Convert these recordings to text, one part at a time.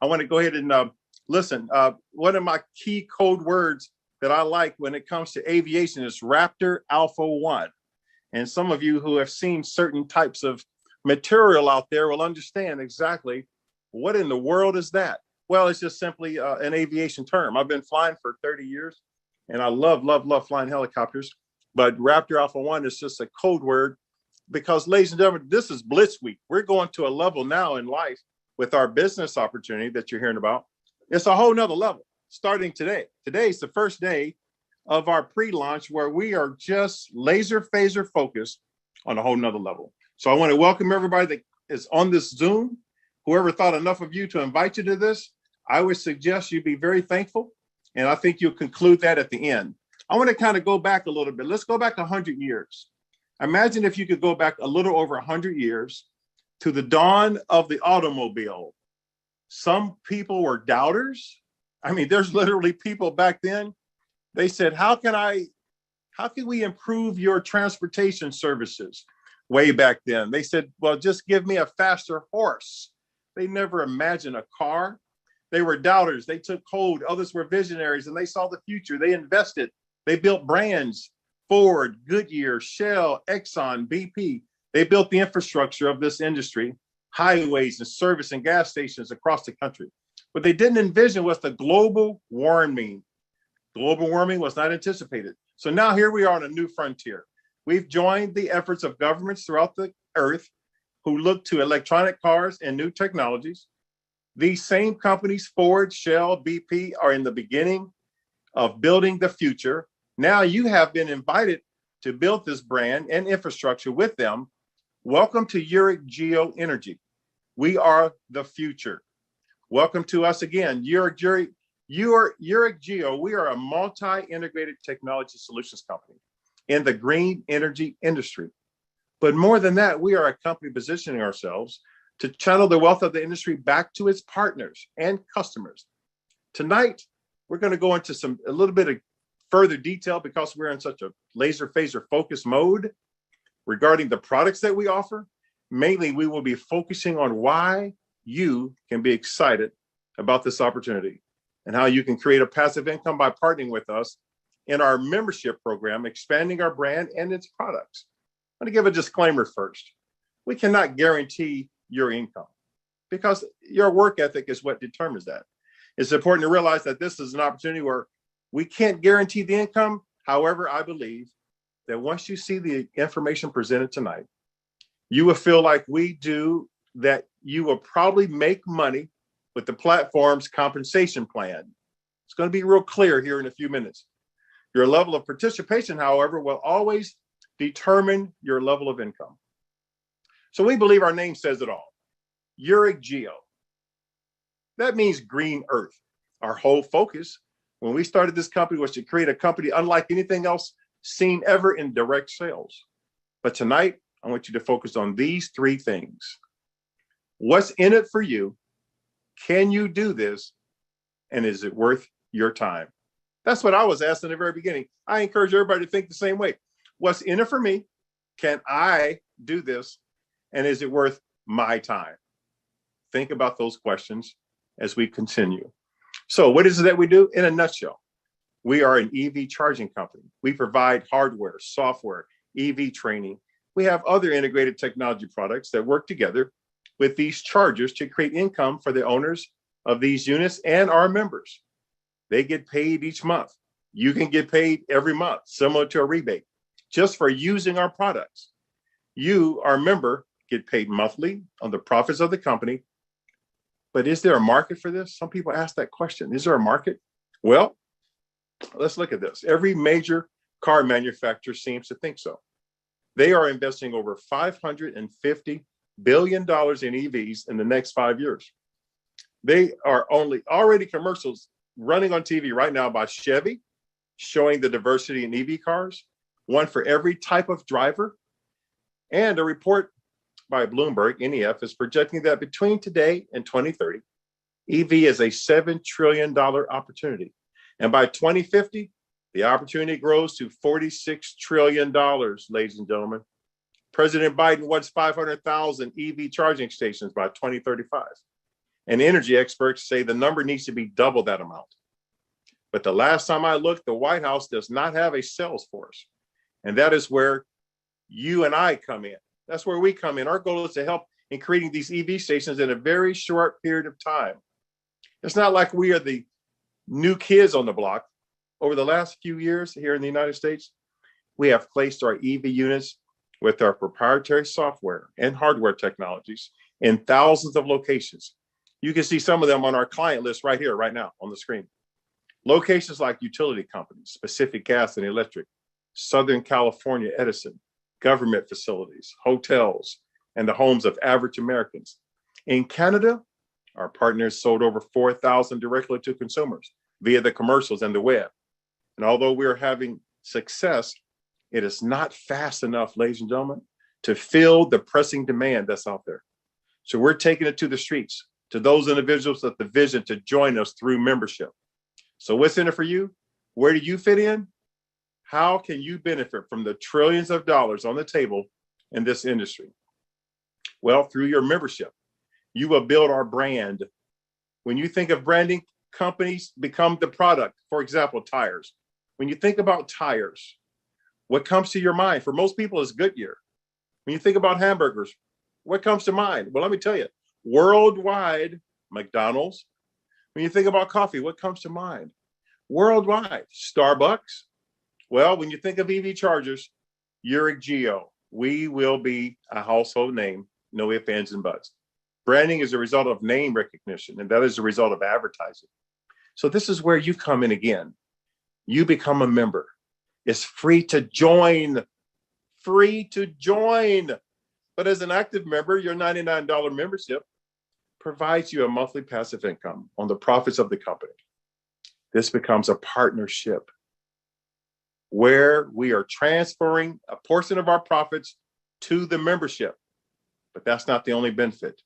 I want to go ahead and listen. One of my key code words that I like when it comes to aviation is Raptor Alpha 1. And some of you who have seen certain types of material out there will understand exactly what in the world is that. Well, it's just simply an aviation term. I've been flying for 30 years and I love flying helicopters. But Raptor Alpha 1 is just a code word because, ladies and gentlemen, this is Blitz Week. We're going to a level now in life with our business opportunity that you're hearing about. It's a whole nother level starting today. Today's the first day of our pre-launch where we are just laser phaser focused on a whole nother level. So I want to welcome everybody that is on this Zoom. Whoever thought enough of you to invite you to this, I would suggest you be very thankful. And I think you'll conclude that at the end. I want to kind of go back a little bit. Let's go back 100 years. Imagine if you could go back a little over 100 years to the dawn of the automobile. Some people were doubters. I mean, there's literally people back then. They said, how can we improve your transportation services? Way back then, they said, well, just give me a faster horse. They never imagined a car. They were doubters. They took hold. Others were visionaries and they saw the future. They invested. They built brands, Ford, Goodyear, Shell, Exxon, BP. They built the infrastructure of this industry, highways and service and gas stations across the country. What they didn't envision was the global warming. Global warming was not anticipated. So now here we are on a new frontier. We've joined the efforts of governments throughout the earth who look to electronic cars and new technologies. These same companies, Ford, Shell, BP, are in the beginning of building the future. Now you have been invited to build this brand and infrastructure with them. Welcome to Yereq Geo Energy. We are the future. Welcome to us again, Yereq Geo. We are a multi-integrated technology solutions company in the green energy industry. But more than that, we are a company positioning ourselves to channel the wealth of the industry back to its partners and customers. Tonight, we're going to go into a little bit of further detail because we're in such a laser phaser focus mode regarding the products that we offer. Mainly, we will be focusing on why you can be excited about this opportunity and how you can create a passive income by partnering with us in our membership program, expanding our brand and its products. I'm going to give a disclaimer first. We cannot guarantee your income because your work ethic is what determines that. It's important to realize that this is an opportunity where we can't guarantee the income. However, I believe that once you see the information presented tonight, you will feel like we do, that you will probably make money with the platform's compensation plan. It's going to be real clear here in a few minutes. Your level of participation, however, will always determine your level of income. So we believe our name says it all. Yereq Geo. That means green earth. Our whole focus when we started this company was to create a company unlike anything else seen ever in direct sales. But tonight, I want you to focus on these three things. What's in it for you? Can you do this? And is it worth your time? That's what I was asked in the very beginning. I encourage everybody to think the same way. What's in it for me? Can I do this? And is it worth my time? Think about those questions as we continue. So what is it that we do? In a nutshell, we are an EV charging company. We provide hardware, software, EV training. We have other integrated technology products that work together with these chargers to create income for the owners of these units and our members. They get paid each month. You can get paid every month, similar to a rebate, just for using our products. You, our member, get paid monthly on the profits of the company. But is there a market for this? Some people ask that question. Is there a market? Well, let's look at this. Every major car manufacturer seems to think so. They are investing over $550 billion in EVs in the next 5 years. They are already commercials running on TV right now by Chevy, showing the diversity in EV cars, one for every type of driver. And a report by Bloomberg, NEF, is projecting that between today and 2030, EV is a $7 trillion opportunity. And by 2050, the opportunity grows to $46 trillion, ladies and gentlemen. President Biden wants 500,000 EV charging stations by 2035. And energy experts say the number needs to be double that amount. But the last time I looked, the White House does not have a sales force. And that is where you and I come in. That's where we come in. Our goal is to help in creating these EV stations in a very short period of time. It's not like we are the new kids on the block. Over the last few years here in the United States, we have placed our EV units with our proprietary software and hardware technologies in thousands of locations. You can see some of them on our client list right here, right now on the screen. Locations like utility companies, Pacific Gas and Electric, Southern California Edison, government facilities, hotels, and the homes of average Americans. In Canada, our partners sold over 4,000 directly to consumers via the commercials and the web. And although we're having success, it is not fast enough, ladies and gentlemen, to fill the pressing demand that's out there. So we're taking it to the streets, to those individuals with the vision to join us through membership. So what's in it for you? Where do you fit in? How can you benefit from the trillions of dollars on the table in this industry? Well, through your membership, you will build our brand. When you think of branding, companies become the product. For example, tires. When you think about tires, what comes to your mind? For most people, is Goodyear. When you think about hamburgers, what comes to mind? Well, let me tell you, worldwide, McDonald's. When you think about coffee, what comes to mind? Worldwide, Starbucks. Well, when you think of EV chargers, Yereq. We will be a household name, no ifs, ands, and buts. Branding is a result of name recognition, and that is a result of advertising. So this is where you come in again. You become a member. It's free to join. Free to join. But as an active member, your $99 membership provides you a monthly passive income on the profits of the company. This becomes a partnership where we are transferring a portion of our profits to the membership. But that's not the only benefit.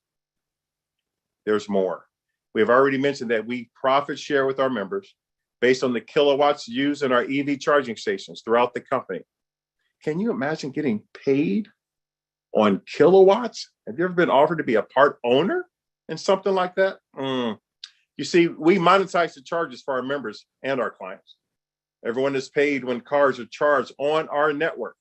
There's more. We have already mentioned that we profit share with our members based on the kilowatts used in our EV charging stations throughout the company. Can you imagine getting paid on kilowatts? Have you ever been offered to be a part owner in something like that? You see, we monetize the charges for our members and our clients. Everyone is paid when cars are charged on our network.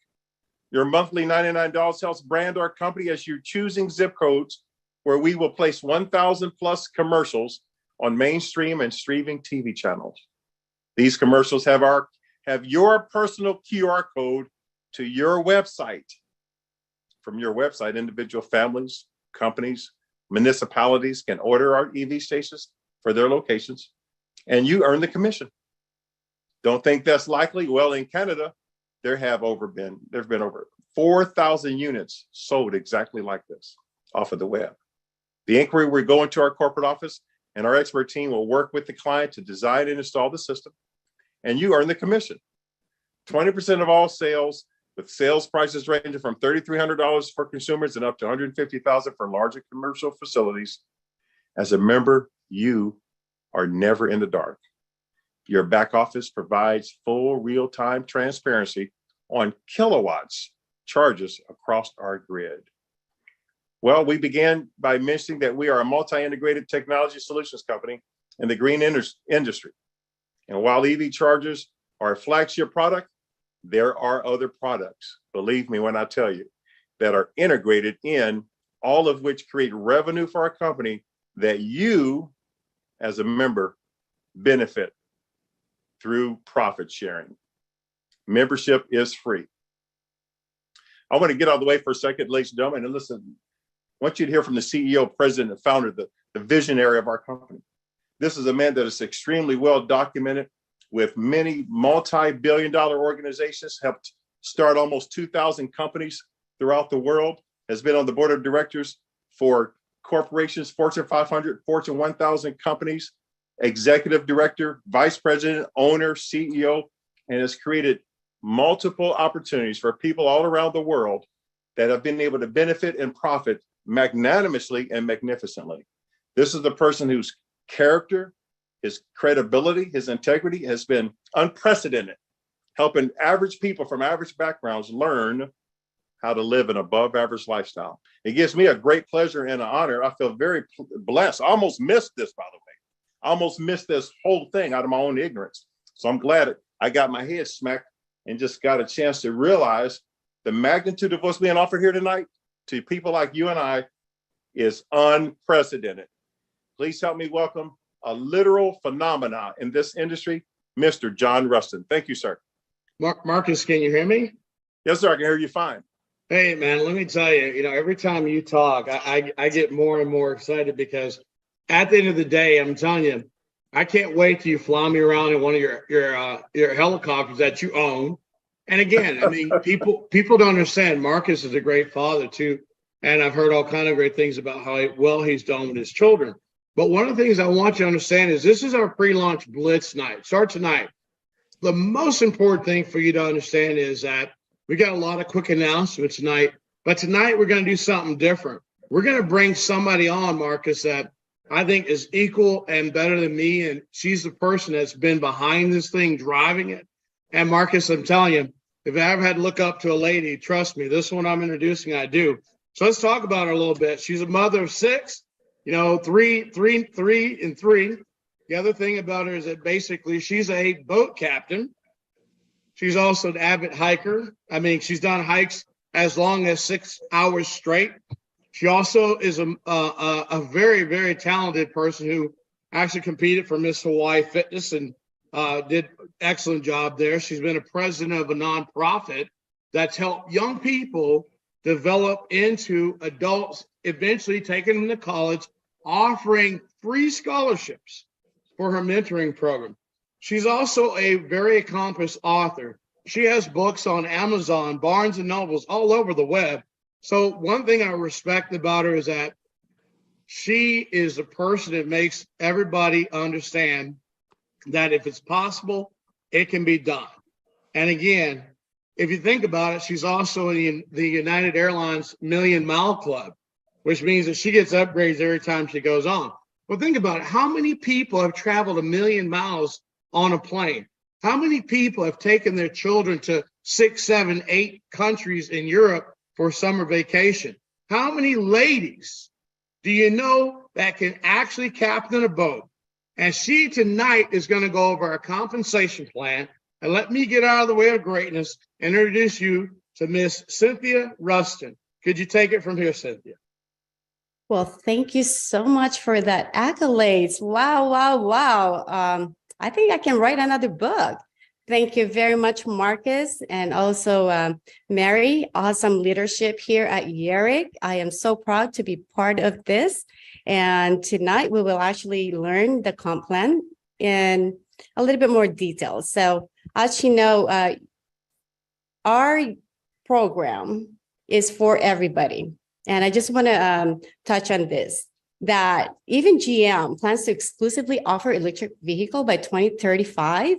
Your monthly $99 helps brand our company as you're choosing zip codes where we will place 1,000 plus commercials on mainstream and streaming TV channels. These commercials have your personal QR code to your website. From your website, individual families, companies, municipalities can order our EV stations for their locations, and you earn the commission. Don't think that's likely? Well, in Canada, there have been over 4,000 units sold exactly like this off of the web. The inquiry will go into our corporate office, and our expert team will work with the client to design and install the system, and you earn the commission. 20% of all sales, with sales prices ranging from $3,300 for consumers and up to $150,000 for larger commercial facilities. As a member, you are never in the dark. Your back office provides full real-time transparency on kilowatts charges across our grid. Well, we began by mentioning that we are a multi-integrated technology solutions company in the green industry. And while EV chargers are a flagship product, there are other products, believe me when I tell you, that are integrated in, all of which create revenue for our company that you, as a member, benefit through profit sharing. Membership is free. I want to get out of the way for a second, ladies and gentlemen, and listen. I want you to hear from the CEO, president, and founder, the visionary of our company. This is a man that is extremely well documented with many multi-billion-dollar organizations, helped start almost 2,000 companies throughout the world, has been on the board of directors for corporations, Fortune 500, Fortune 1,000 companies, executive director, vice president, owner, CEO, and has created multiple opportunities for people all around the world that have been able to benefit and profit magnanimously and magnificently. This is the person whose character, his credibility, his integrity has been unprecedented, helping average people from average backgrounds learn how to live an above average lifestyle. It gives me a great pleasure and an honor. I feel very blessed. I almost missed this, by the way. I almost missed this whole thing out of my own ignorance. So I'm glad I got my head smacked and just got a chance to realize the magnitude of what's being offered here tonight to people like you and I is unprecedented. Please help me welcome a literal phenomenon in this industry, Mr. John Rustin. Thank you, sir. Marcus, can you hear me? Yes, sir. I can hear you fine. Hey, man, let me tell you, every time you talk, I get more and more excited because at the end of the day, I'm telling you, I can't wait till you fly me around in one of your helicopters that you own. And again, I mean, people don't understand. Marcus is a great father too, and I've heard all kind of great things about how well he's done with his children. But one of the things I want you to understand is this is our pre-launch blitz night. Start tonight. The most important thing for you to understand is that we got a lot of quick announcements tonight, but tonight we're going to do something different. We're going to bring somebody on, Marcus, that I think is equal and better than me, and she's the person that's been behind this thing, driving it. And Marcus, I'm telling you, if I ever had to look up to a lady, trust me, this one I'm introducing, I do. So let's talk about her a little bit. She's a mother of 6, three and three. The other thing about her is that basically she's a boat captain. She's also an avid hiker. I mean, she's done hikes as long as 6 hours straight. She also is a very, very talented person who actually competed for Miss Hawaii Fitness and did excellent job there. She's been a president of a nonprofit that's helped young people develop into adults, eventually taking them to college, offering free scholarships for her mentoring program. She's also a very accomplished author. She has books on Amazon, Barnes and Nobles, all over the web. So one thing I respect about her is that she is a person that makes everybody understand that if it's possible, it can be done. And again, if you think about it, she's also in the United Airlines Million Mile Club, which means that she gets upgrades every time she goes on. Well, think about it. How many people have traveled 1 million miles on a plane? How many people have taken their children to 6, 7, 8 countries in Europe for summer vacation? How many ladies do you know that can actually captain a boat? And she tonight is going to go over our compensation plan. And let me get out of the way of greatness and introduce you to Miss Cynthia Rustin. Could you take it from here, Cynthia? Well, thank you so much for that accolades. Wow, wow, wow. I think I can write another book. Thank you very much, Marcus, and also Mary. Awesome leadership here at Yereq. I am so proud to be part of this. And tonight we will actually learn the comp plan in a little bit more detail. So as you know, our program is for everybody. And I just want to touch on this, that even GM plans to exclusively offer electric vehicle by 2035.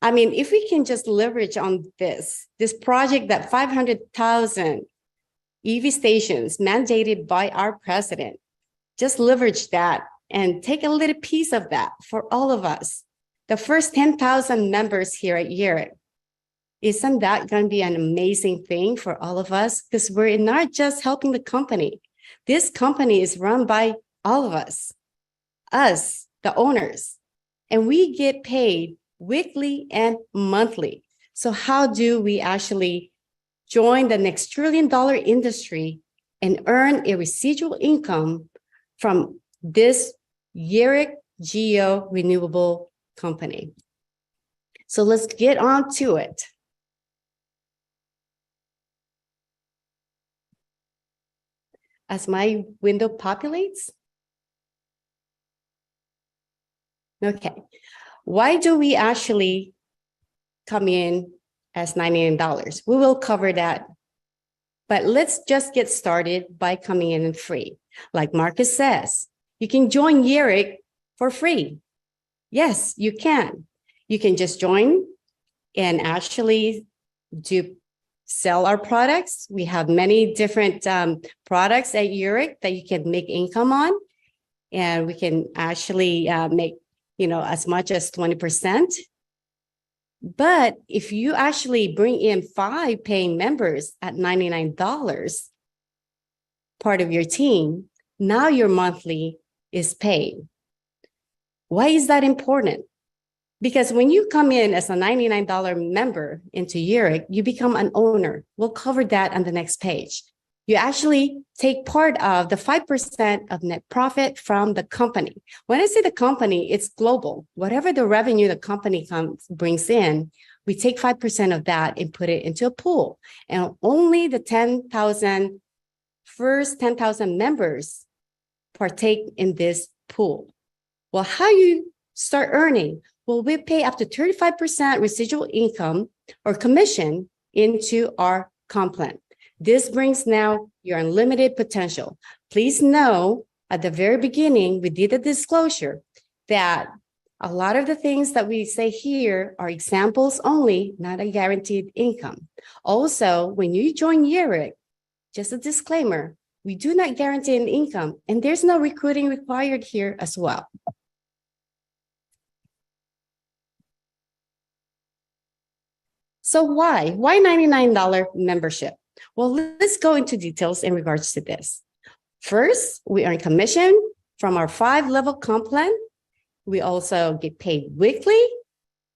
I mean, if we can just leverage on this project that 500,000 EV stations mandated by our president, just leverage that and take a little piece of that for all of us. The first 10,000 members here at Yereq, isn't that going to be an amazing thing for all of us? Because we're not just helping the company. This company is run by all of us, the owners, and we get paid weekly and monthly. So how do we actually join the next $1 trillion industry and earn a residual income from this Yereq Geo renewable company? So let's get on to it. As my window populates. Okay, why do we actually come in as $99? We will cover that. But let's just get started by coming in free. Like Marcus says, you can join Yereq for free. Yes, you can. You can just join and actually sell our products. We have many different products at Yereq that you can make income on. And we can actually make, as much as 20%. But if you actually bring in 5 paying members at $99, part of your team, now your monthly is paid. Why is that important? Because when you come in as a $99 member into Yereq, you become an owner. We'll cover that on the next page. You actually take part of the 5% of net profit from the company. When I say the company, it's global. Whatever the revenue the company brings in, we take 5% of that and put it into a pool. And only the first 10,000 members partake in this pool. Well, how you start earning? Well, we pay up to 35% residual income or commission into our comp plan. This brings now your unlimited potential. Please know at the very beginning, we did a disclosure that a lot of the things that we say here are examples only, not a guaranteed income. Also, when you join Yereq, just a disclaimer, we do not guarantee an income, and there's no recruiting required here as well. So why $99 membership? Well, let's go into details in regards to this. First, we earn commission from our 5-level comp plan. We also get paid weekly.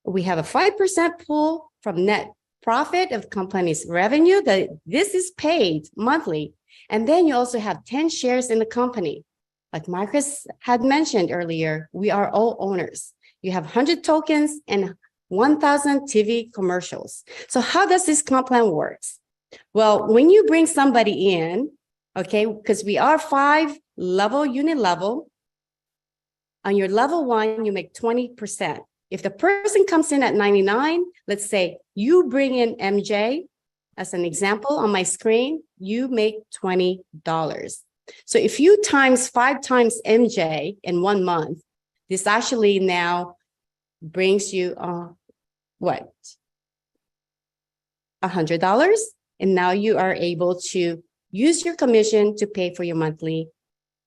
We have a 5% pool from net profit of company's revenue that this is paid monthly. And then you also have 10 shares in the company. Like Marcus had mentioned earlier, we are all owners. You have 100 tokens and 1,000 TV commercials. So how does this comp plan work? Well, when you bring somebody in, okay, because we are 5-level unit level, on your level 1, you make 20%. If the person comes in at 99, let's say you bring in MJ as an example on my screen, you make $20. So if you times 5 times MJ in 1 month, this actually now brings you what? $100. And now you are able to use your commission to pay for your monthly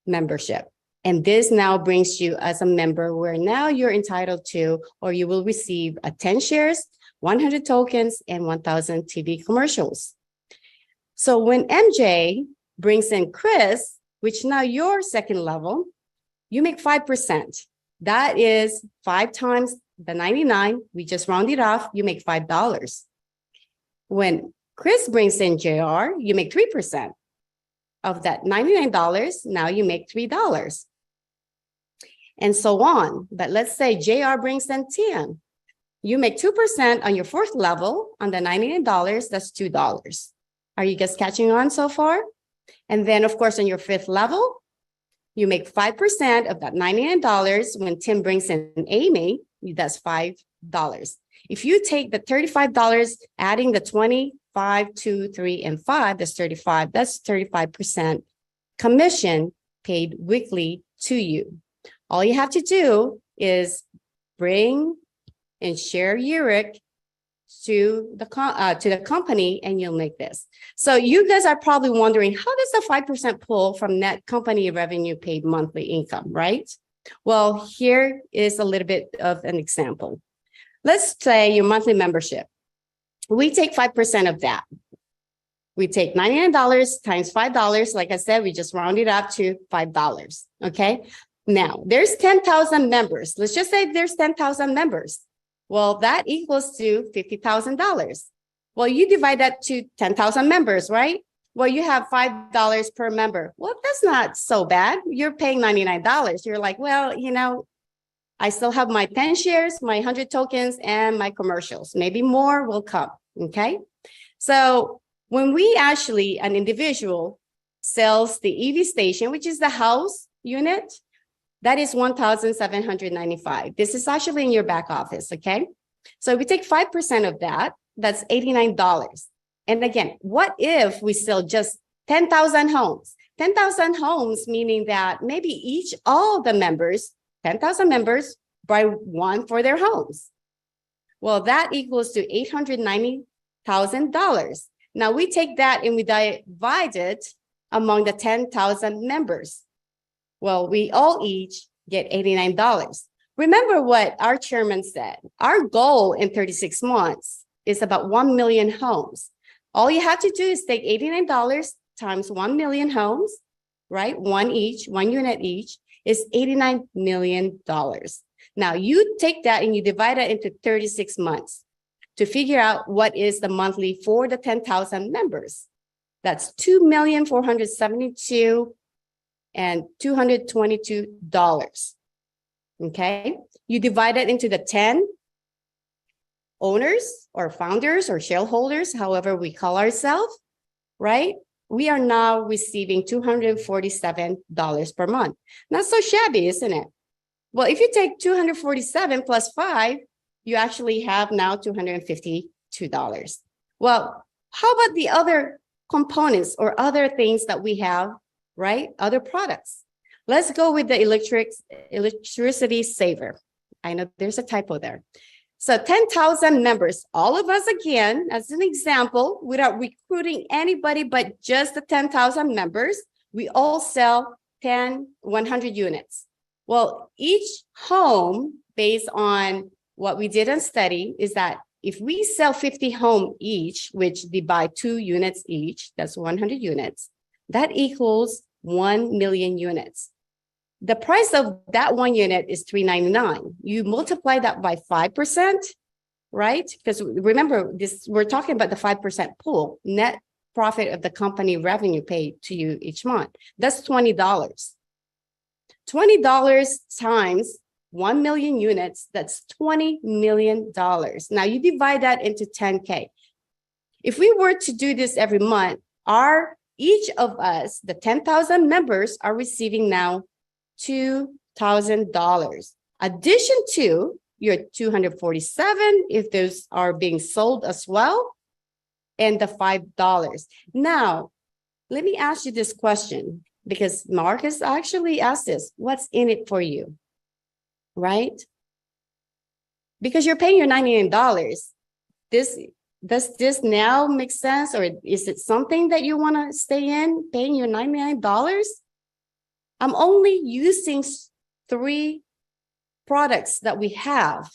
membership. And this now brings you as a member where now you're entitled to, or you will receive 10 shares, 100 tokens, and 1,000 TV commercials. So when MJ brings in Chris, which now you're second level, you make 5%. That is 5 times the 99. We just rounded off, you make $5. When Chris brings in JR, you make 3%. Of that $99, now you make $3. And so on. But let's say JR brings in 10. You make 2% on your 4th level. On the $99, that's $2. Are you guys catching on so far? And then, of course, on your 5th level, you make 5% of that $99. When Tim brings in Amy, that's $5. If you take the $35, adding the 20, 5, 2, 3, and 5, that's 35. That's 35% commission paid weekly to you. All you have to do is bring and share Yereq to the company, and you'll make this. So you guys are probably wondering, how does the 5% pull from net company revenue paid monthly income, right? Well, here is a little bit of an example. Let's say your monthly membership. We take 5% of that. We take $99 times $5. Like I said, we just round it up to $5. Okay. Now there's 10,000 members. Let's just say there's 10,000 members. Well, that equals to $50,000. Well, you divide that to 10,000 members, right? Well, you have $5 per member. Well, that's not so bad. You're paying $99. You're like, well, you know, I still have my 10 shares, my 100 tokens, and my commercials. Maybe more will come, okay? So when we actually, an individual sells the EV station, which is the house unit, that is $1,795. This is actually in your back office, okay? So we take 5% of that, that's $89. And again, what if we sell just 10,000 homes? 10,000 homes, meaning that maybe all the members, 10,000 members, buy one for their homes. Well, that equals to $890,000. Now we take that and we divide it among the 10,000 members. Well, we all each get $89. Remember what our chairman said. Our goal in 36 months is about 1 million homes. All you have to do is take $89 times 1 million homes, right? One unit each is $89 million. Now you take that and you divide it into 36 months to figure out what is the monthly for the 10,000 members. That's $2,472 and $222. Okay, you divide it into the 10 owners or founders or shareholders, however we call ourselves, right? We are now receiving $247 per month. Not so shabby, isn't it? Well, if you take 247 plus 5, you actually have now $252. Well, how about the other components or other things that we have, right? Other products. Let's go with the electricity saver. I know there's a typo there. So 10,000 members, all of us again, as an example, without recruiting anybody but just the 10,000 members, we all sell 100 units. Well, each home, based on what we did in study, is that if we sell 50 homes each, which they buy 2 units each, that's 100 units, that equals 1 million units. The price of that 1 unit is $399. You multiply that by 5%, right? Because remember, we're talking about the 5% pool, net profit of the company revenue paid to you each month. That's $20. $20 times 1 million units, that's $20 million. Now you divide that into 10K. If we were to do this every month, each of us, the 10,000 members, are receiving now $2,000. Addition to your 247, if those are being sold as well, and the $5. Now, let me ask you this question, because Marcus actually asked this: what's in it for you? Right? Because you're paying your $99. Does this now make sense, or is it something that you want to stay in, paying your $99? I'm only using 3 products that we have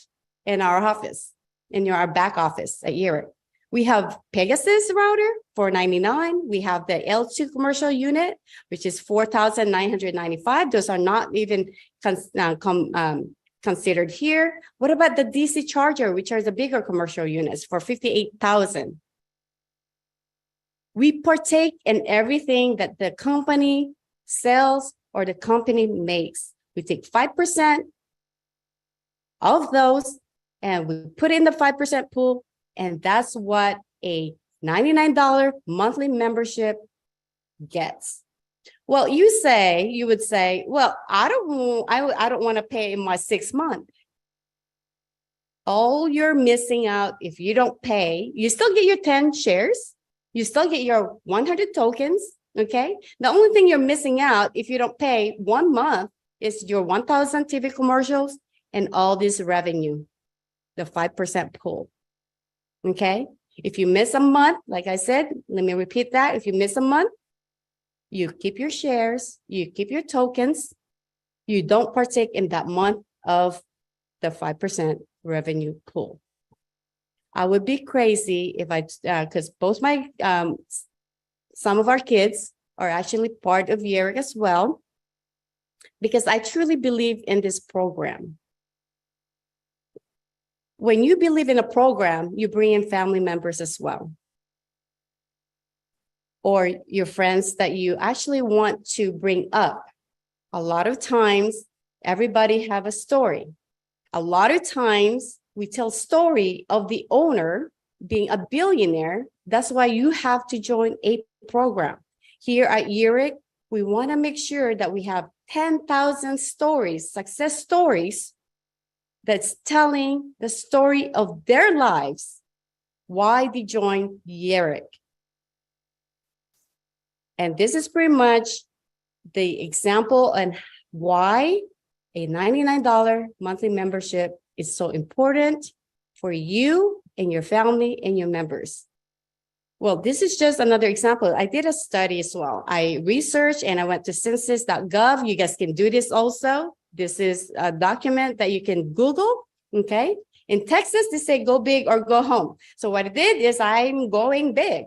in our office, in our back office at Yereq. We have Pegasus router for $99. We have the L2 commercial unit, which is $4,995. Those are not even considered here. What about the DC charger, which are the bigger commercial units for $58,000? We partake in everything that the company sells or the company makes. We take 5% of those and we put in the 5% pool, and that's what a $99 monthly membership gets. Well, you would say, well, I don't want to pay in my 6 month. All you're missing out if you don't pay, you still get your 10 shares, you still get your 100 tokens. Okay. The only thing you're missing out if you don't pay 1 month is your 1,000 TV commercials and all this revenue, the 5% pool. Okay. If you miss a month, like I said, let me repeat that. If you miss a month, you keep your shares, you keep your tokens, you don't partake in that month of the 5% revenue pool. I would be crazy if because both some of our kids are actually part of Yereq as well, because I truly believe in this program. When you believe in a program, you bring in family members as well, or your friends that you actually want to bring up. A lot of times, everybody have a story. A lot of times, we tell story of the owner being a billionaire. That's why you have to join a program. Here at Yereq, we want to make sure that we have 10,000 stories, success stories, that's telling the story of their lives, why they joined Yereq. And this is pretty much the example on why a $99 monthly membership is so important for you and your family and your members. Well, this is just another example. I did a study as well. I researched and I went to census.gov. You guys can do this also. This is a document that you can Google, okay? In Texas, they say go big or go home. So what I did is I'm going big.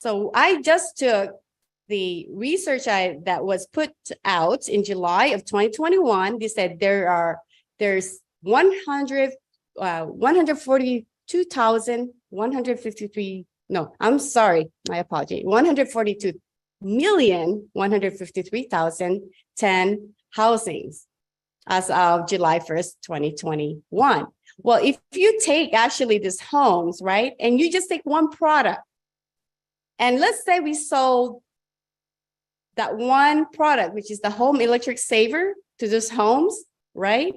So I just took the research that was put out in July of 2021. They said there's 142,153. No, I'm sorry, my apology. 142,153,010 housings as of July 1st, 2021. Well, if you take actually these homes, right, and you just take one product, and let's say we sold that one product, which is the home electric saver to those homes, right?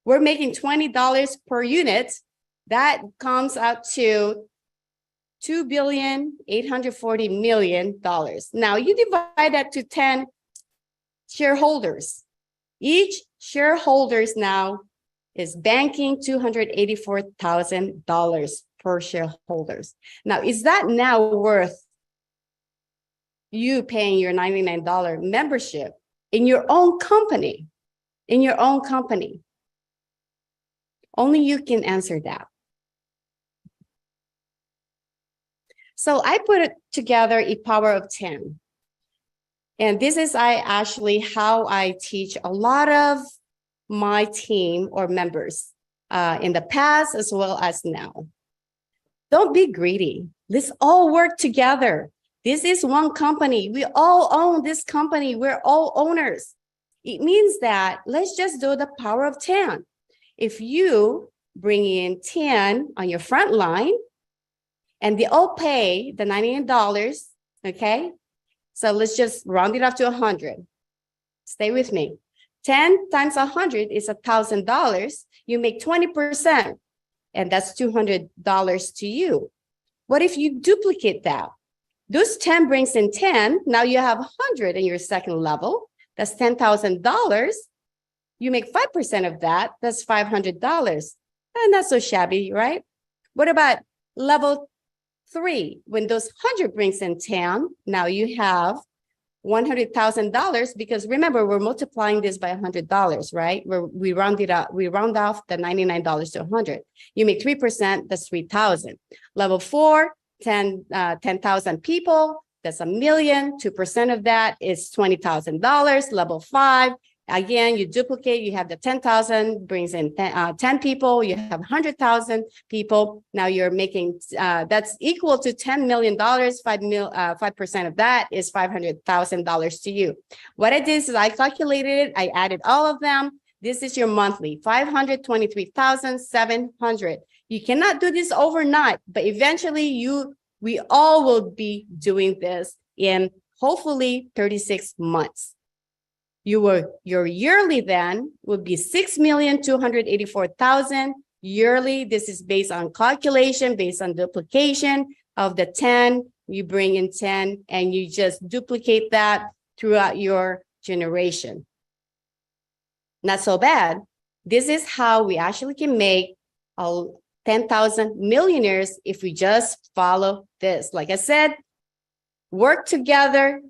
We're making $20 per unit. That comes out to $2,840,000,000. Now you divide that to 10 shareholders. Each shareholders now is banking $284,000 per shareholders. Now, is that now worth you paying your $99 membership in your own company? In your own company? Only you can answer that. So I put it together a power of 10. And this is actually how I teach a lot of my team or members in the past as well as now. Don't be greedy. Let's all work together. This is one company. We all own this company. We're all owners. It means that let's just do the power of 10. If you bring in 10 on your front line and they all pay the $99, okay? So let's just round it up to 100. Stay with me. 10 times 100 is $1,000. You make 20%, and that's $200 to you. What if you duplicate that? Those 10 brings in 10. Now you have 100 in your second level. That's $10,000. You make 5% of that. That's $500. And not so shabby, right? What about level 3? When those 100 brings in 10, now you have $100,000, because remember, we're multiplying this by $100, right? We round it up, we round off the $99 to 100. You make 3%, that's 3,000. Level 4, 10,000 people, that's $1 million. 2% of that is $20,000. Level 5, again, you duplicate, you have the 10,000, brings in 10 people, you have 100,000 people. Now you're making, that's equal to $10 million. 5% of that is $500,000 to you. What I did is I calculated it, I added all of them. This is your monthly, $523,700. You cannot do this overnight, but eventually we all will be doing this in hopefully 36 months. Your yearly then would be $6,284,000 yearly. This is based on calculation, based on duplication of the 10. You bring in 10 and you just duplicate that throughout your generation. Not so bad. This is how we actually can make 10,000 millionaires if we just follow this. Like I said, work together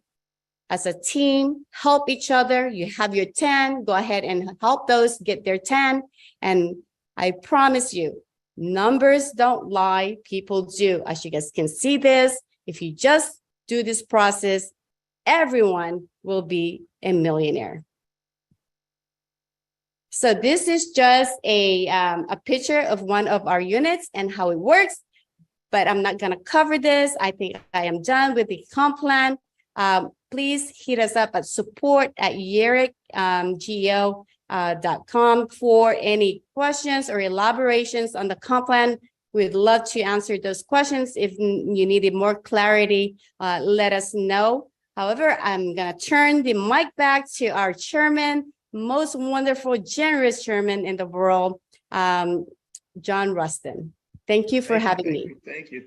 as a team, help each other. You have your 10, go ahead and help those get their 10. And I promise you, numbers don't lie, people do. As you guys can see this, if you just do this process, everyone will be a millionaire. So this is just a picture of one of our units and how it works, but I'm not gonna cover this. I think I am done with the comp plan. Please hit us up at support@yereq.com for any questions or elaborations on the comp plan. We'd love to answer those questions. If you needed more clarity, let us know. However, I'm gonna turn the mic back to our chairman, most wonderful, generous chairman in the world, John Rustin. Thank you for having me. Thank you.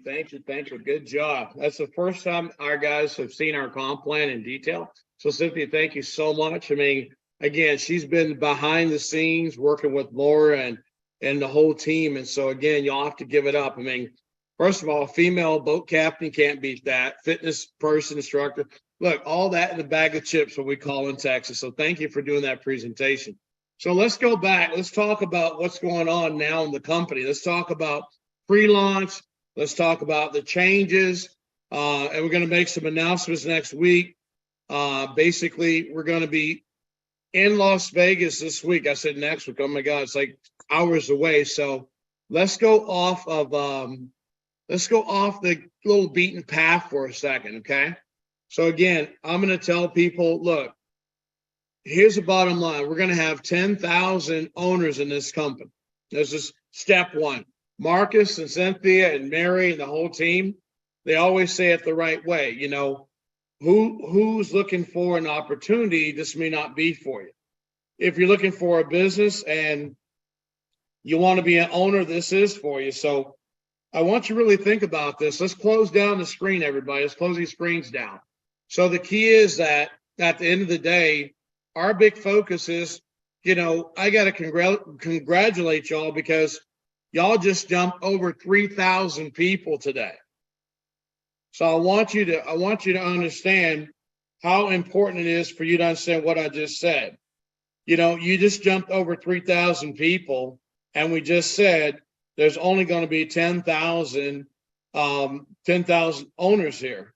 Good job. That's the first time our guys have seen our comp plan in detail. So Cynthia, thank you so much. I mean, again, she's been behind the scenes working with Laura and the whole team. And so again, you'll have to give it up. I mean, first of all, female boat captain, can't beat that. Fitness person, instructor. look, all that in a bag of chips, what we call in Texas. So thank you for doing that presentation. So let's go back. Let's talk about what's going on now in the company. Let's talk about pre-launch. Let's talk about the changes. And we're going to make some announcements next week. Basically, we're going to be in Las Vegas this week. I said next week. Oh my God, it's like hours away. So let's go off the little beaten path for a second, okay? So again, I'm going to tell people, look, here's the bottom line. We're going to have 10,000 owners in this company. This is step one. Marcus and Cynthia and Mary and the whole team, they always say it the right way. You know, who's looking for an opportunity, this may not be for you. If you're looking for a business and you want to be an owner, this is for you. So I want you to really think about this. Let's close down the screen, everybody. Let's close these screens down. So the key is that at the end of the day, our big focus is, you know, I got to congratulate y'all because y'all just jumped over 3,000 people today. So I want you to understand how important it is for you to understand what I just said. You know, you just jumped over 3,000 people, and we just said there's only going to be 10,000 owners here.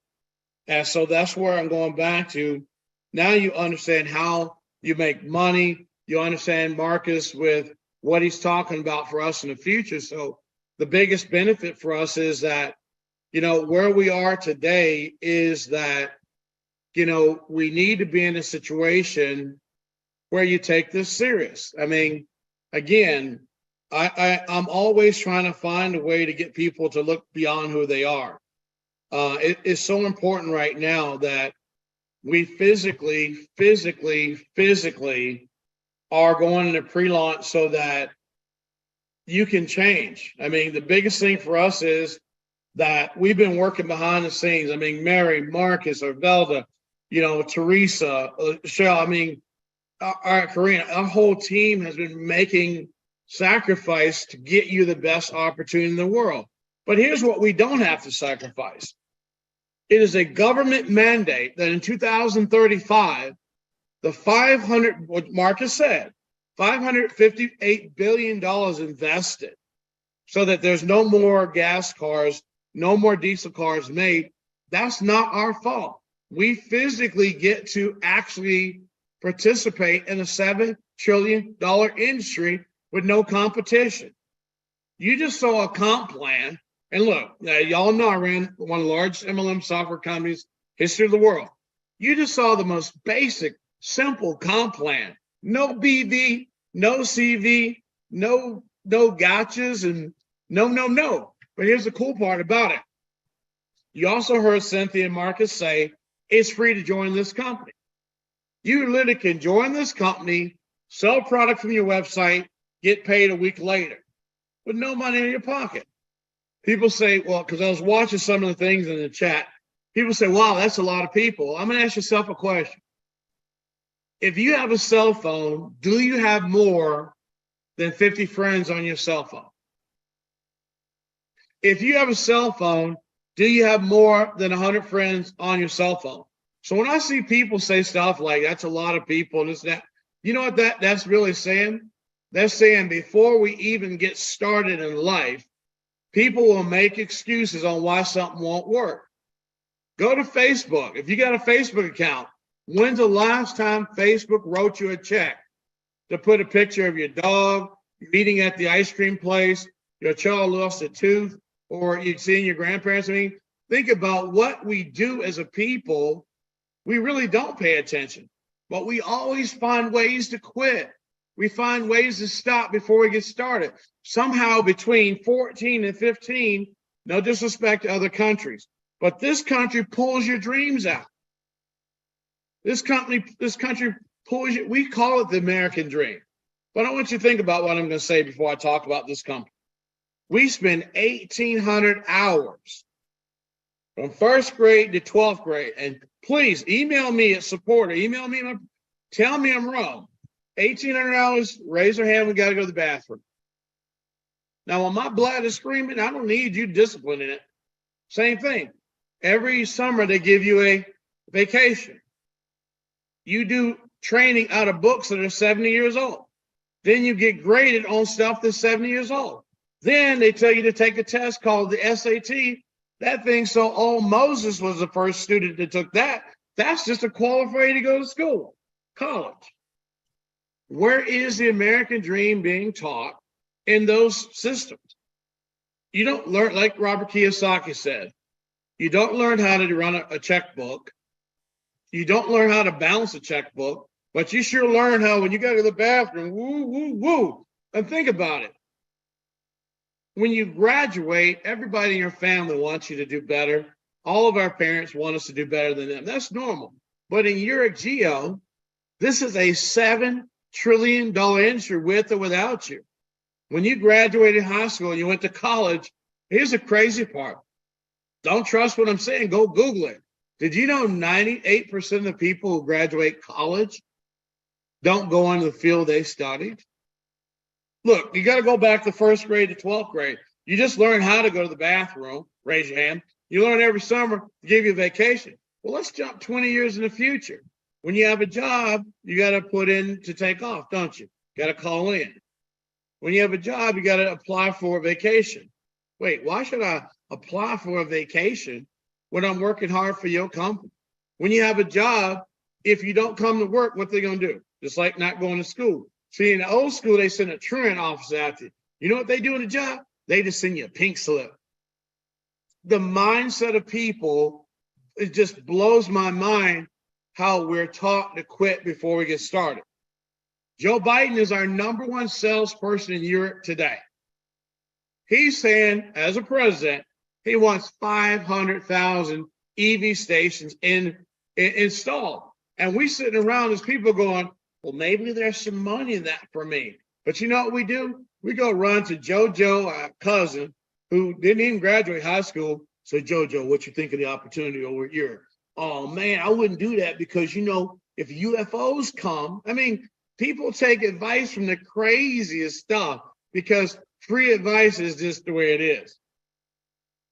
And so that's where I'm going back to. Now you understand how you make money. You understand Marcus with what he's talking about for us in the future. So the biggest benefit for us is that, you know, where we are today is that, you know, we need to be in a situation where you take this serious. I mean, again, I'm always trying to find a way to get people to look beyond who they are. It is so important right now that we physically are going into pre-launch so that you can change. I mean, the biggest thing for us is that we've been working behind the scenes. I mean, Mary, Marcus, Arvelda, you know, Teresa, Michelle, I mean, our Karina, our whole team has been making sacrifice to get you the best opportunity in the world. But here's what we don't have to sacrifice. It is a government mandate that in 2035, what Marcus said, $558 billion invested so that there's no more gas cars, no more diesel cars made. That's not our fault. We physically get to actually participate in a $7 trillion industry with no competition. You just saw a comp plan. And look, y'all know I ran one of the largest MLM software companies history of the world. You just saw the most basic, simple comp plan. No BV, no CV, no gotchas, and no. But here's the cool part about it. You also heard Cynthia and Marcus say it's free to join this company. You literally can join this company, sell product from your website, get paid a week later with no money in your pocket. People say, well, because I was watching some of the things in the chat, people say, wow, that's a lot of people. I'm going to ask yourself a question. If you have a cell phone, do you have more than 50 friends on your cell phone? If you have a cell phone, do you have more than 100 friends on your cell phone? So when I see people say stuff like that's a lot of people, and this, that, you know what that's really saying? They're saying before we even get started in life, people will make excuses on why something won't work. Go to Facebook. If you got a Facebook account, when's the last time Facebook wrote you a check to put a picture of your dog, eating at the ice cream place, your child lost a tooth, or you've seen your grandparents? I mean, think about what we do as a people. We really don't pay attention, but we always find ways to quit. We find ways to stop before we get started. Somehow between 14 and 15, no disrespect to other countries, but this country pulls your dreams out. This country pulls you, we call it the American dream. But I want you to think about what I'm going to say before I talk about this company. We spend 1,800 hours from first grade to 12th grade. And please email me at support or email me, tell me I'm wrong. 1,800 hours, raise your hand, we got to go to the bathroom. Now, when my blood is screaming, I don't need you disciplining it. Same thing. Every summer, they give you a vacation. You do training out of books that are 70 years old. Then you get graded on stuff that's 70 years old. Then they tell you to take a test called the SAT. That thing so old, Moses was the first student that took that. That's just a qualifier to go to school, college. Where is the American dream being taught in those systems? You don't learn, like Robert Kiyosaki said, you don't learn how to run a checkbook. You don't learn how to balance a checkbook, but you sure learn how when you go to the bathroom, woo, woo, woo. And think about it. When you graduate, everybody in your family wants you to do better. All of our parents want us to do better than them. That's normal. But in Yereq Geo, this is a $7 trillion industry with or without you. When you graduated high school and you went to college, here's the crazy part. Don't trust what I'm saying. Go Google it. Did you know 98% of the people who graduate college don't go into the field they studied? Look, you got to go back to first grade to 12th grade. You just learn how to go to the bathroom. Raise your hand. You learn every summer to give you a vacation. Well, let's jump 20 years in the future. When you have a job, you got to put in to take off, don't you? Got to call in. When you have a job, you got to apply for a vacation. Wait, why should I apply for a vacation when I'm working hard for your company? When you have a job, if you don't come to work, what they going to do? Just like not going to school. See, in the old school, they send a truant officer out there. You know what they do in the job? They just send you a pink slip. The mindset of people, it just blows my mind how we're taught to quit before we get started. Joe Biden is our #1 salesperson in Europe today. He's saying, as a president, he wants 500,000 EV stations installed. And we sitting around as people going, well, maybe there's some money in that for me. But you know what we do? We go run to JoJo, our cousin, who didn't even graduate high school. Say, JoJo, what you think of the opportunity over here? Oh, man, I wouldn't do that because, you know, if UFOs come, I mean, people take advice from the craziest stuff because free advice is just the way it is.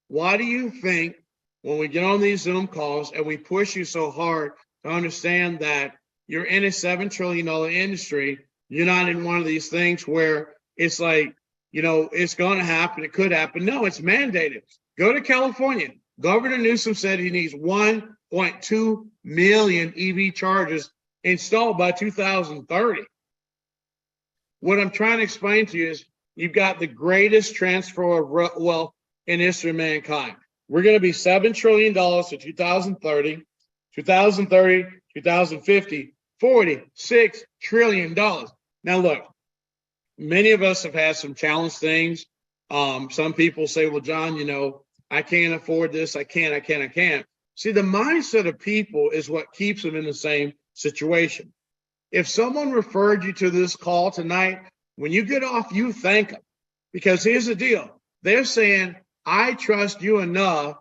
Why do you think when we get on these Zoom calls and we push you so hard to understand that you're in a $7 trillion industry, you're not in one of these things where it's like, you know, it's going to happen, it could happen. No, it's mandated. Go to California. Governor Newsom said he needs 1.2 million EV chargers installed by 2030. What I'm trying to explain to you is you've got the greatest transfer of wealth in history of mankind. We're going to be $7 trillion to 2030, 2050, $46 trillion. Now, look, many of us have had some challenge things. Some people say, well, John, you know, I can't afford this. I can't. See, the mindset of people is what keeps them in the same situation. If someone referred you to this call tonight, when you get off, you thank them. Because here's the deal. They're saying, I trust you enough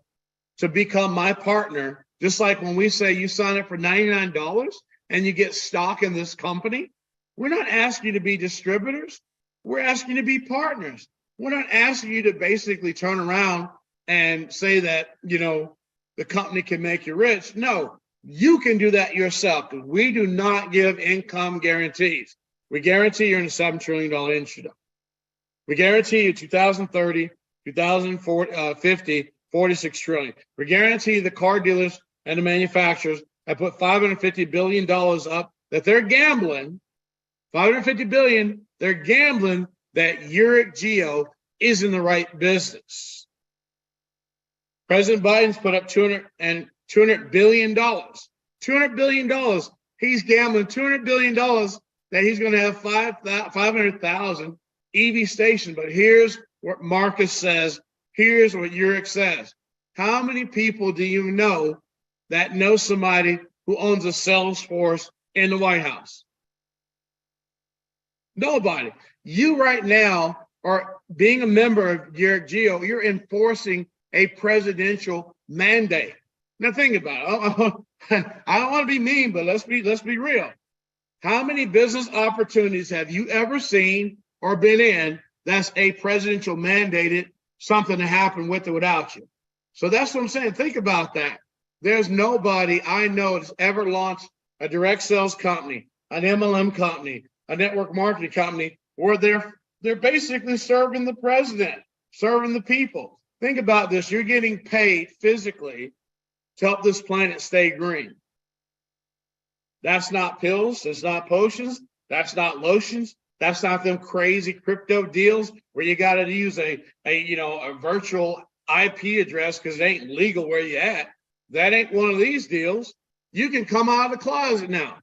to become my partner. Just like when we say you sign up for $99 and you get stock in this company, we're not asking you to be distributors. We're asking you to be partners. We're not asking you to basically turn around and say that, you know, the company can make you rich. No, you can do that yourself. We do not give income guarantees. We guarantee you're in a $7 trillion industry. We guarantee you 2030, 2050, $46 trillion. We guarantee the car dealers and the manufacturers have put $550 billion up that they're gambling. $550 billion, they're gambling that Yereq Geo is in the right business. President Biden's put up $200 billion. $200 billion. He's gambling $200 billion that he's going to have 500,000 EV stations. But here's what Marcus says. Here's what Yereq says. How many people do you know that know somebody who owns a sales force in the White House? Nobody. You right now are being a member of Yereq Geo. You're enforcing a presidential mandate. Now think about it. I don't want to be mean, but let's be real. How many business opportunities have you ever seen or been in that's a presidential mandated something to happen with or without you? So that's what I'm saying. Think about that. There's nobody I know that's ever launched a direct sales company, an MLM company, a network marketing company, where they're basically serving the president, serving the people. Think about this. You're getting paid physically to help this planet stay green. That's not pills. That's not potions. That's not lotions. That's not them crazy crypto deals where you got to use a virtual IP address because it ain't legal where you at. That ain't one of these deals. You can come out of the closet now.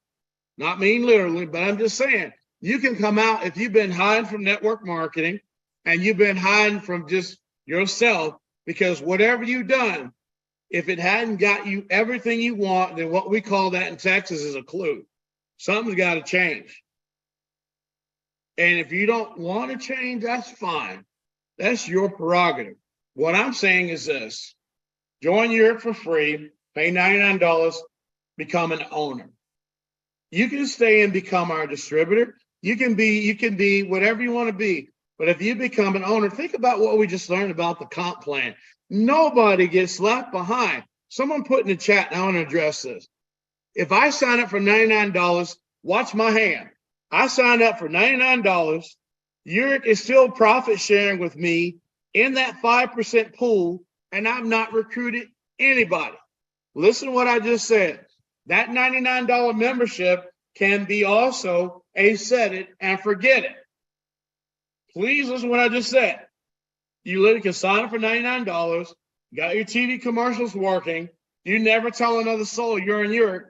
Not mean literally, but I'm just saying, you can come out if you've been hiding from network marketing and you've been hiding from just yourself, because whatever you've done, if it hadn't got you everything you want, then what we call that in Texas is a clue. Something's got to change. And if you don't want to change, that's fine. That's your prerogative. What I'm saying is this: join Yereq for free, pay $99, become an owner. You can stay and become our distributor. You can be whatever you want to be. But if you become an owner, think about what we just learned about the comp plan. Nobody gets left behind. Someone put in the chat, and I want to address this. If I sign up for $99, watch my hand. I signed up for $99. Yereq is still profit sharing with me in that 5% pool, and I've not recruited anybody. Listen to what I just said. That $99 membership can be also a set it and forget it. Please listen to what I just said. You literally can sign up for $99, got your TV commercials working. You never tell another soul you're in Yereq.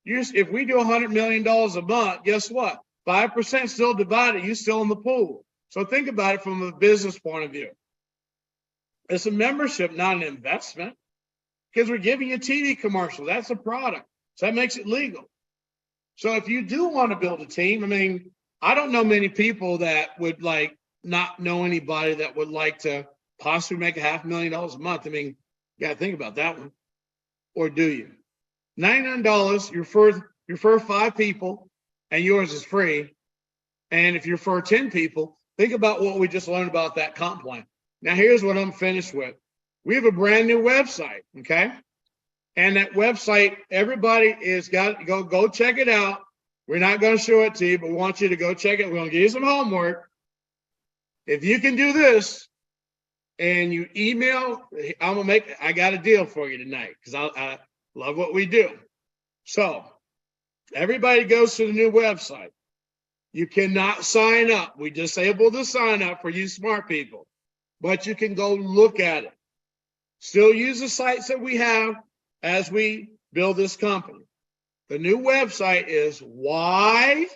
If we do $100 million a month, guess what? 5% still divided. You're still in the pool. So think about it from a business point of view. It's a membership, not an investment, because we're giving you a TV commercial. That's a product. So that makes it legal. So if you do want to build a team, I mean, I don't know many people that would not know anybody that would like to possibly make $500,000 a month. I mean, you got to think about that one. Or do you? $99, you refer 5 people, and yours is free. And if you refer 10 people, think about what we just learned about that comp plan. Now, here's what I'm finished with. We have a brand new website, okay? And that website, everybody is got to go check it out. We're not going to show it to you, but we want you to go check it. We're going to give you some homework. If you can do this and you email, I got a deal for you tonight because I love what we do. So everybody goes to the new website. You cannot sign up. We disabled the sign up for you smart people, but you can go look at it. Still use the sites that we have as we build this company. The new website is YGEI,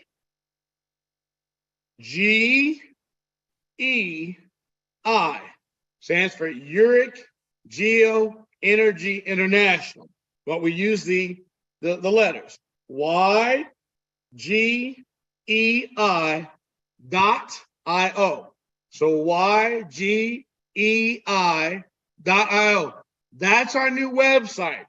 stands for Yereq Geo Energy International. But we use the letters YGEI.io. So YGEI.io. That's our new website.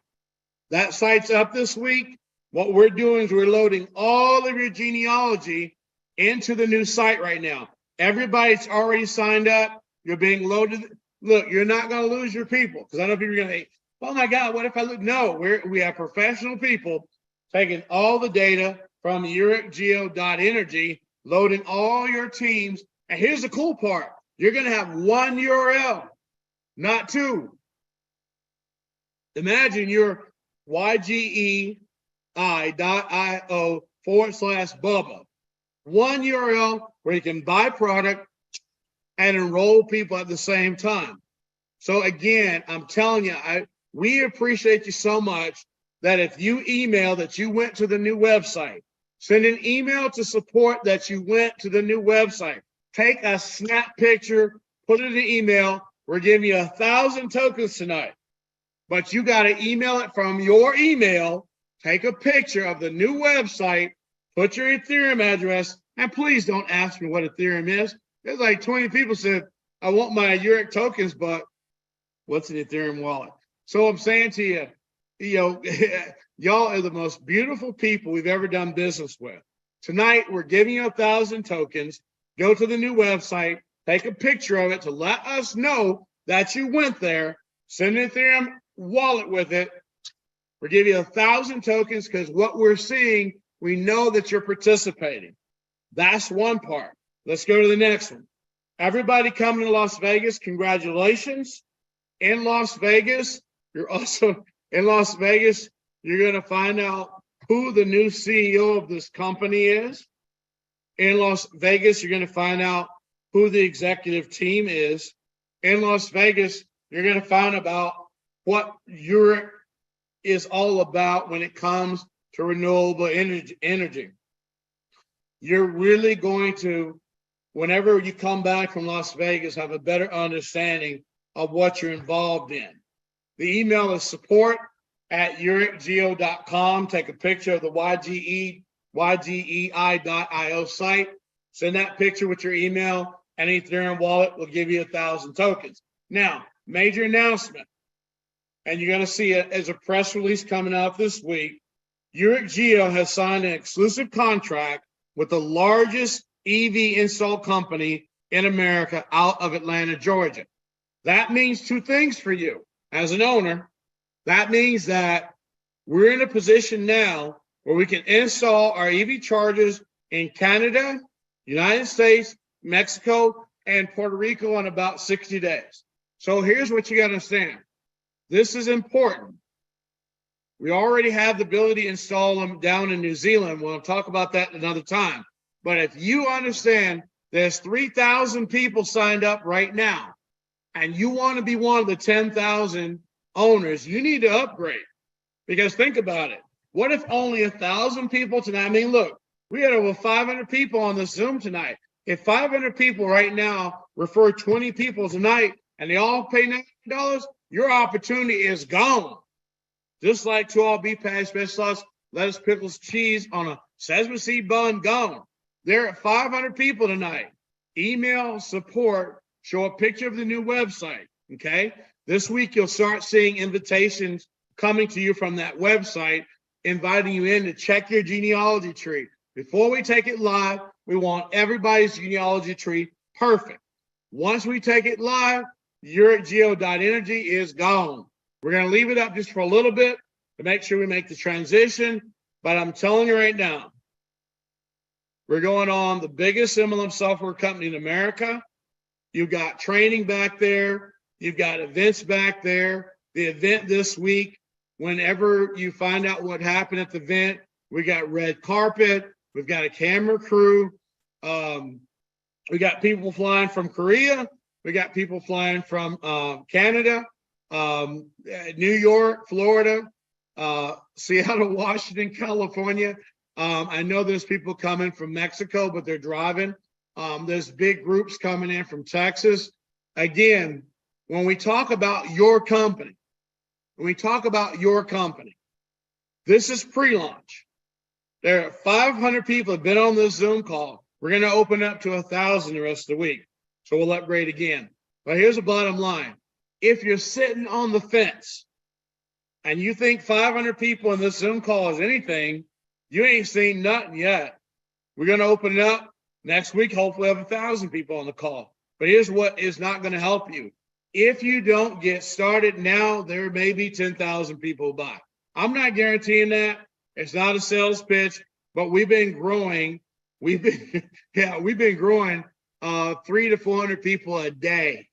That site's up this week. What we're doing is we're loading all of your genealogy into the new site right now. Everybody's already signed up. You're being loaded. Look, you're not going to lose your people, because I know people are going to say, oh my God, what if I look? No, we have professional people taking all the data from YereqGeo.energy, loading all your teams. And here's the cool part. You're going to have one URL, not 2. Imagine your YGEI.io/Bubba. One URL where you can buy product and enroll people at the same time. So again, I'm telling you, we appreciate you so much that if you email that you went to the new website, send an email to support that you went to the new website. Take a snap picture, put it in the email. We're giving you 1,000 tokens tonight. But you got to email it from your email, take a picture of the new website, put your Ethereum address, and please don't ask me what Ethereum is. There's like 20 people said, I want my Yereq tokens, but what's an Ethereum wallet? So I'm saying to you, y'all are the most beautiful people we've ever done business with. Tonight, we're giving you 1,000 tokens. Go to the new website, take a picture of it to let us know that you went there, send an Ethereum wallet with it, We're giving you 1,000 tokens because what we're seeing, we know that you're participating. That's one part. Let's go to the next one. Everybody coming to Las Vegas, congratulations. In Las Vegas, you're also in Las Vegas, you're going to find out who the new CEO of this company is. In Las Vegas, you're going to find out who the executive team is. In Las Vegas, you're going to find about what Yereq is all about when it comes to renewable energy. You're really going to, whenever you come back from Las Vegas, have a better understanding of what you're involved in. The email is support@yereqgeo.com. Take a picture of the ygei.io site. Send that picture with your email, and Ethereum wallet will give you 1,000 tokens. Now, major announcement, and you're going to see it as a press release coming out this week. Yereq Geo has signed an exclusive contract with the largest EV install company in America out of Atlanta, Georgia. That means two things for you as an owner. That means that we're in a position now where we can install our EV chargers in Canada, United States, Mexico, and Puerto Rico in about 60 days. So here's what you got to understand. This is important. We already have the ability to install them down in New Zealand. We'll talk about that another time. But if you understand there's 3,000 people signed up right now, and you want to be one of the 10,000 owners, you need to upgrade. Because think about it. What if only 1,000 people tonight? I mean, look, we had over 500 people on this Zoom tonight. If 500 people right now refer 20 people tonight and they all pay $90, your opportunity is gone. Just like 2 beef patty, special sauce, lettuce, pickles, cheese on a sesame seed bun, gone. There are 500 people tonight. Email support, show a picture of the new website, okay? This week, you'll start seeing invitations coming to you from that website, inviting you in to check your genealogy tree. Before we take it live, we want everybody's genealogy tree perfect. Once we take it live, YereqGeo.energy is gone. We're going to leave it up just for a little bit to make sure we make the transition. But I'm telling you right now, we're going on the biggest MLM software company in America. You've got training back there. You've got events back there. The event this week, whenever you find out what happened at the event, we got red carpet. We've got a camera crew. We got people flying from Korea. We got people flying from Canada, New York, Florida, Seattle, Washington, California. I know there's people coming from Mexico, but they're driving. There's big groups coming in from Texas. Again, when we talk about your company, this is pre-launch. There are 500 people have been on this Zoom call. We're going to open up to 1,000 the rest of the week. So we'll upgrade again. But here's the bottom line. If you're sitting on the fence and you think 500 people in this Zoom call is anything, you ain't seen nothing yet. We're going to open it up next week. Hopefully have 1,000 people on the call. But here's what is not going to help you. If you don't get started now, there may be 10,000 people by. I'm not guaranteeing that. It's not a sales pitch, but we've been growing. We've been growing 300 to 400 people a day.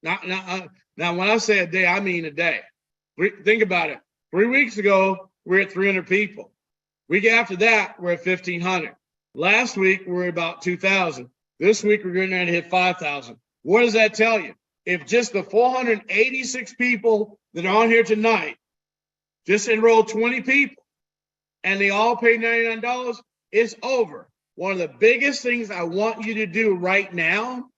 Now, when I say a day, I mean a day. Think about it. 3 weeks ago, we're at 300 people. Week after that, we're at 1,500. Last week, we're about 2,000. This week, we're going to hit 5,000. What does that tell you? If just the 486 people that are on here tonight just enrolled 20 people and they all pay $99, it's over. One of the biggest things I want you to do right now,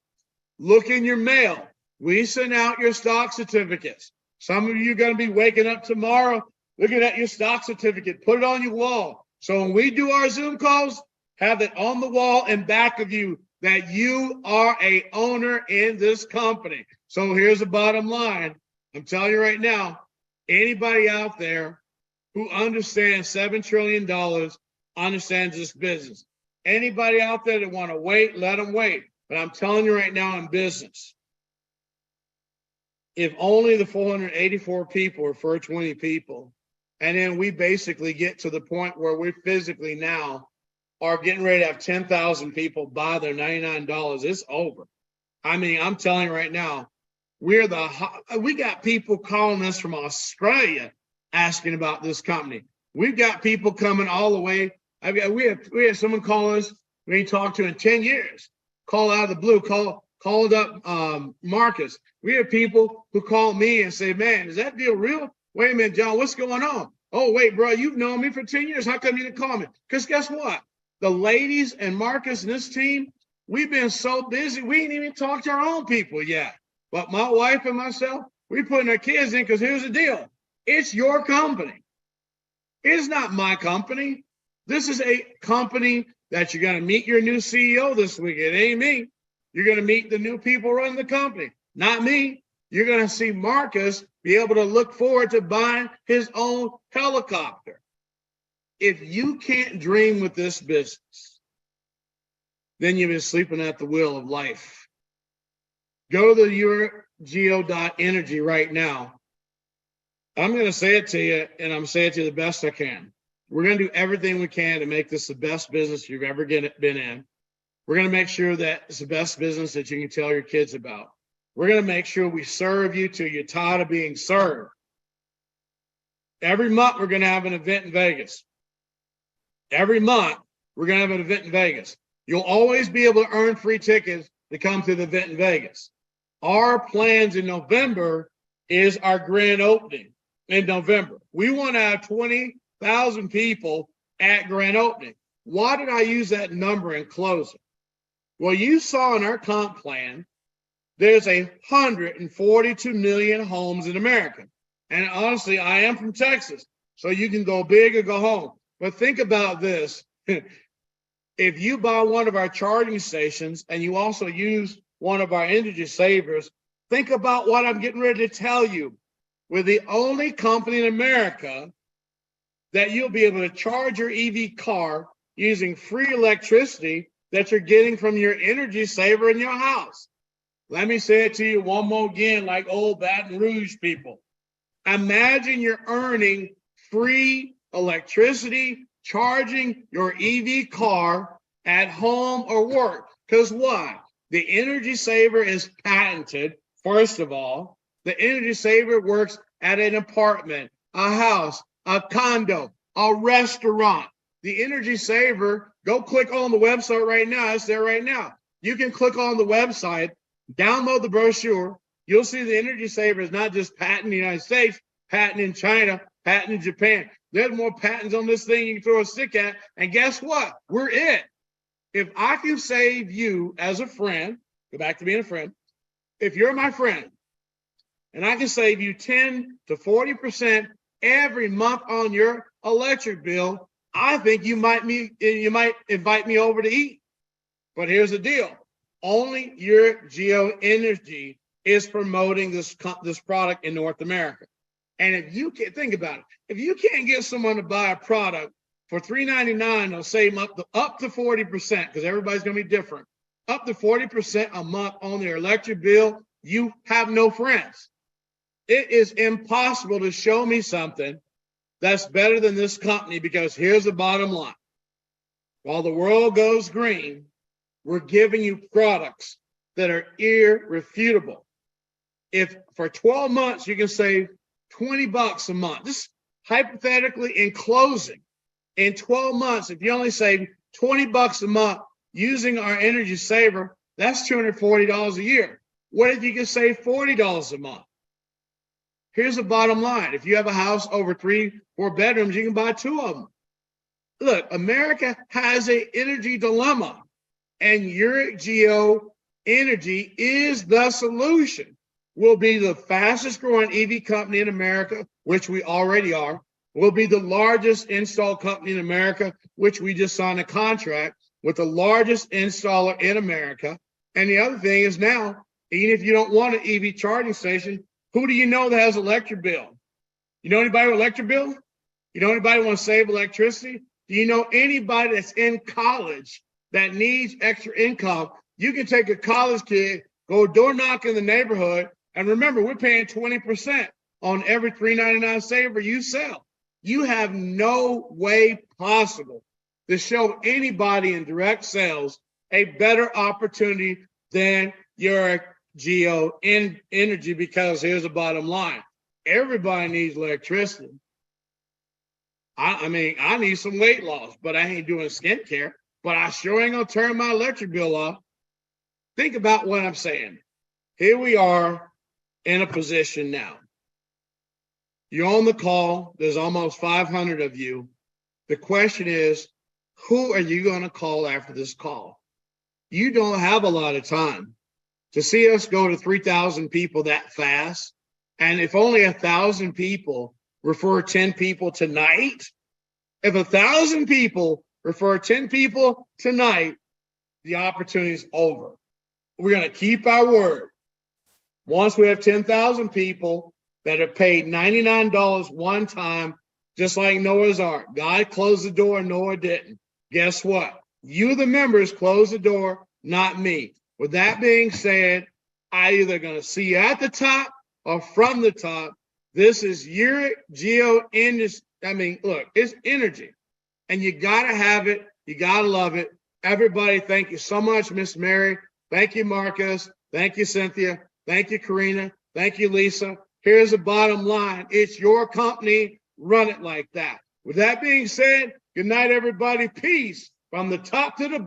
look in your mail. We send out your stock certificates. Some of you are going to be waking up tomorrow looking at your stock certificate. Put it on your wall. So when we do our Zoom calls, have it on the wall and back of you that you are a owner in this company. So here's the bottom line. I'm telling you right now, anybody out there who understands $7 trillion understands this business. Anybody out there that want to wait, let them wait. But I'm telling you right now in business, if only the 484 people refer 20 people, And then we basically get to the point where we physically now are getting ready to have 10,000 people buy their $99. It's over. I mean, I'm telling you right now, we got people calling us from Australia asking about this company. We've got people coming all the way. We had someone call us we ain't talked to in 10 years. Call out of the blue, called up Marcus. We have people who call me and say, man, is that deal real? Wait a minute, John, what's going on? Oh, wait, bro, you've known me for 10 years. How come you didn't call me? Because guess what? The ladies and Marcus and this team, we've been so busy, we ain't even talked to our own people yet. But my wife and myself, we putting our kids in because here's the deal. It's your company. It's not my company. This is a company that you're going to meet your new CEO this week. It ain't me. You're going to meet the new people running the company, not me. You're going to see Marcus be able to look forward to buying his own helicopter. If you can't dream with this business, then you've been sleeping at the wheel of life. Go to yereq.energy right now. I'm going to say it to you, and I'm saying it to you the best I can. We're going to do everything we can to make this the best business you've ever been in. We're going to make sure that it's the best business that you can tell your kids about. We're going to make sure we serve you till you're tired of being served. Every month, we're going to have an event in Vegas. Every month, we're going to have an event in Vegas. You'll always be able to earn free tickets to come to the event in Vegas. Our plans in November is our grand opening in November. We want to have 20,000 people at grand opening. Why did I use that number in closing? Well, you saw in our comp plan, there's 142 million homes in America. And honestly, I am from Texas, so you can go big or go home. But think about this. If you buy one of our charging stations and you also use one of our energy savers, think about what I'm getting ready to tell you. We're the only company in America that you'll be able to charge your EV car using free electricity that you're getting from your energy saver in your house. Let me say it to you one more again, like old Baton Rouge people. Imagine you're earning free electricity charging your EV car at home or work. Because why? The energy saver is patented, first of all. The energy saver works at an apartment, a house, a condo, a restaurant. The energy saver, go click on the website right now. It's there right now. You can click on the website, download the brochure. You'll see the energy saver is not just patent in the United States, patent in China, patent in Japan. There's more patents on this thing you can throw a stick at. And guess what? We're it. If I can save you as a friend, go back to being a friend. If you're my friend and I can save you 10 to 40% every month on your electric bill, I think you might invite me over to eat. But here's the deal. Only Yereq Energy is promoting this product in North America. And if you can't think about it, if you can't get someone to buy a product for $3.99, they'll save them up to 40%, because everybody's going to be different. Up to 40% a month on their electric bill, you have no friends. It is impossible to show me something that's better than this company, because here's the bottom line. While the world goes green, we're giving you products that are irrefutable. If for 12 months you can save $20 a month, just hypothetically in closing, in 12 months, if you only save $20 a month using our energy saver, that's $240 a year. What if you can save $40 a month? Here's the bottom line. If you have a house over 3-4 bedrooms, you can buy 2 of them. Look, America has an energy dilemma, and Yereq Energy is the solution. We'll be the fastest growing EV company in America, which we already are. We'll be the largest install company in America, which we just signed a contract with the largest installer in America. And the other thing is now, even if you don't want an EV charging station, who do you know that has electric bill? You know anybody with electric bill? You know anybody want to save electricity? Do you know anybody that's in college that needs extra income? You can take a college kid, go door knock in the neighborhood, and remember, we're paying 20% on every $3.99 saver you sell. You have no way possible to show anybody in direct sales a better opportunity than your Geo Energy, because here's the bottom line. Everybody needs electricity. I mean, I need some weight loss, but I ain't doing skincare. But I sure ain't gonna turn my electric bill off. Think about what I'm saying. Here we are in a position now. You're on the call. There's almost 500 of you. The question is, who are you going to call after this call? You don't have a lot of time to see us go to 3,000 people that fast. And if only 1,000 people refer 10 people tonight, if 1,000 people refer 10 people tonight, the opportunity is over. We're going to keep our word. Once we have 10,000 people that have paid $99 one time, just like Noah's Ark. God closed the door, Noah didn't. Guess what? You, the members, close the door, not me. With that being said, I either going to see you at the top or from the top. This is Yereq Geo Industry. I mean, look, it's energy. And you got to have it. You got to love it. Everybody, thank you so much, Miss Mary. Thank you, Marcus. Thank you, Cynthia. Thank you, Karina. Thank you, Lisa. Here's the bottom line. It's your company. Run it like that. With that being said, good night, everybody. Peace from the top to the bottom.